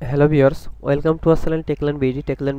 Hello viewers, welcome to our channel Techland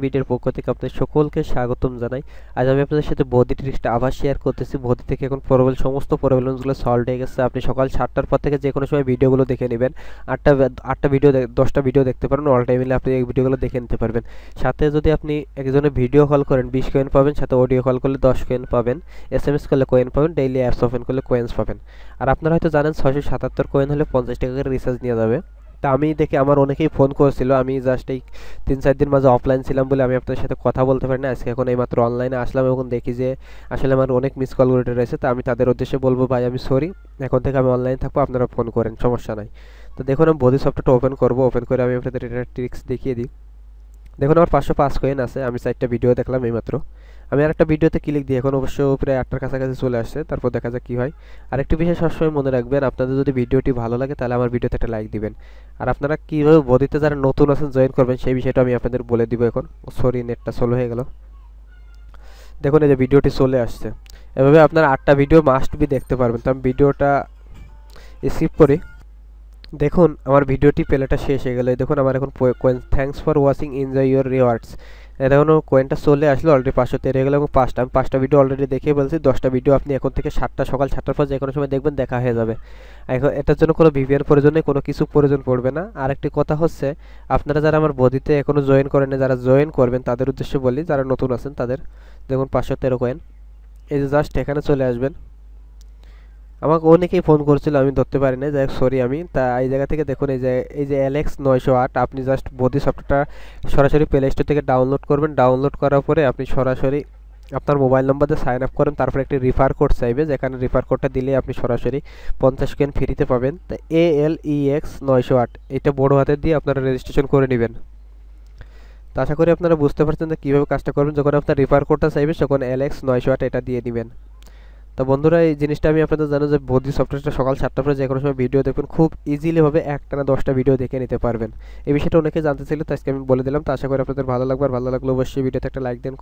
বিডির পক্ষ থেকে আপনাদের সকলকে স্বাগতম জানাই। আজ আমি আপনাদের সাথে বডি ট্রিক্সটা আবার শেয়ার করতেছি। বডি থেকে এখন সমস্ত প্রবলেমসগুলো সলভ হয়ে গেছে। আপনি সকাল 7টার পর থেকে যে কোনো সময় ভিডিওগুলো দেখে নেবেন। আটটা আটটা ভিডিও 10টা ভিডিও দেখতে পারেন, অল টাইমে আপনি এই ভিডিওগুলো দেখে নিতে পারবেন। সাথে যদি আপনি একজনের ভিডিও কল করেন 20 কয়েন পাবেন, সাথে অডিও কল করলে 10 কয়েন পাবেন, এসএমএস করলে কয়েন পাবেন, ডেইলি অ্যাপস ওপেন করলে কয়েন্স পাবেন। আর আপনারা হয়তো জানেন 677 কয়েন হলে 50 টাকা করে রিচার্জ নেওয়া যাবে। তা আমি দেখি আমার অনেকেই ফোন করেছিল, আমি জাস্ট এই 3-4 দিন মাঝে অফলাইন ছিলাম বলে আমি আপনাদের সাথে কথা বলতে পারি না। আজকে এখন এইমাত্র অনলাইনে আসলাম এবং দেখি যে আসলে আমার অনেক মিস কল করে রয়েছে। তা আমি তাদের উদ্দেশ্যে বলবো, ভাই আমি সরি, এখন থেকে আমি অনলাইন থাকবো, আপনারা ফোন করেন, সমস্যা নাই। তো দেখুন আমি বডি সফটওয়্যারটা ওপেন করবো, ওপেন করে আমি আপনাদের এটা ট্রিক্স দেখিয়ে দিই। দেখুন আমার 505 কয়েন আছে, আমি 4টা ভিডিও দেখলাম এইমাত্র। আমি আরেকটা ভিডিওতে ক্লিক দিই, এখন অবশ্য প্রায় 8টার কাছাকাছি চলে আসছে, তারপর দেখা যাক কী হয়। আরেকটি বিষয় সবসময় মনে রাখবেন, আপনাদের যদি ভিডিওটি ভালো লাগে তাহলে আমার ভিডিওতে একটা লাইক দিবেন। আর আপনারা কীভাবে বডিতে যারা নতুন আছেন জয়েন করবেন সেই বিষয়টা আমি আপনাদের বলে দিব এখন। সরি, নেটটা স্লো হয়ে গেল। দেখুন এই যে ভিডিওটি চলে আসছে। এভাবে আপনারা 8টা ভিডিও মাস্ট বি দেখতে পারবেন। তো আমি ভিডিওটা স্কিপ করি। দেখুন আমার ভিডিওটি প্লেটা শেষ হয়ে গেল। দেখুন আমার এখন coin, thanks for watching, enjoy your rewards. দেখুন কয়েনটা চলে আসলো, অলরেডি 513 হয়ে গেল এবং আমি 5টা ভিডিও অলরেডি দেখিয়ে বলছি। 10টা ভিডিও আপনি এখন থেকে সকাল 7টার পর যে কোনো সময় দেখবেন, দেখা হয়ে যাবে। এখন এটার জন্য কোনো ভিপিএন প্রয়োজন নেই, কোনো কিছু প্রয়োজন পড়বে না। আরেকটি কথা হচ্ছে, আপনারা যারা আমার বডিতে এখনও জয়েন করেন না, যারা জয়েন করবেন তাদের উদ্দেশ্যে বলি, যারা নতুন আছেন তাদের। দেখুন 513 কয়েন, এই যে জাস্ট এখানে চলে আসবেন। আমাকে অনেকেই ফোন করছিল, আমি ধরতে পারি না, যাই হোক সরি। আমি তা এই জায়গা থেকে দেখুন, এই যে অ্যালেক্স 908, আপনি জাস্ট বডি সফটওয়্যারটা সরাসরি প্লে স্টোর থেকে ডাউনলোড করবেন। ডাউনলোড করার পরে আপনি সরাসরি আপনার মোবাইল নম্বর দিয়ে সাইন আপ করেন, তারপরে একটি রিফার কোড চাইবে, যেখানে রিফার কোডটা দিলে আপনি সরাসরি 50 কয়েন ফ্রিতে পাবেন। তা ALEX 908 এটা বড় হাতে দিয়ে আপনারা রেজিস্ট্রেশন করে নেবেন। তো আশা করি আপনারা বুঝতে পারছেন যে কীভাবে কাজটা করবেন। যখন আপনার রিফার কোডটা চাইবে তখন ALEX 908 এটা দিয়ে দিবেন। তো বন্ধুরা এই জিনিসটা আমি আপনাদের জানো যে বডি সফটওয়্যারটা সকাল 7টার পরে যে কোনো সময় ভিডিও দেখবেন, খুব ইজিলি ভাবে একটানা 10টা ভিডিও দেখে নিতে পারবেন। এই বিষয়টা অনেকে জানতে চাইলে, তো আজকে আমি বলে দিলাম। তো আশা করি আপনাদের ভালো লাগবে, আর ভালো লাগলে অবশ্যই ভিডিওতে একটা লাইক দেন।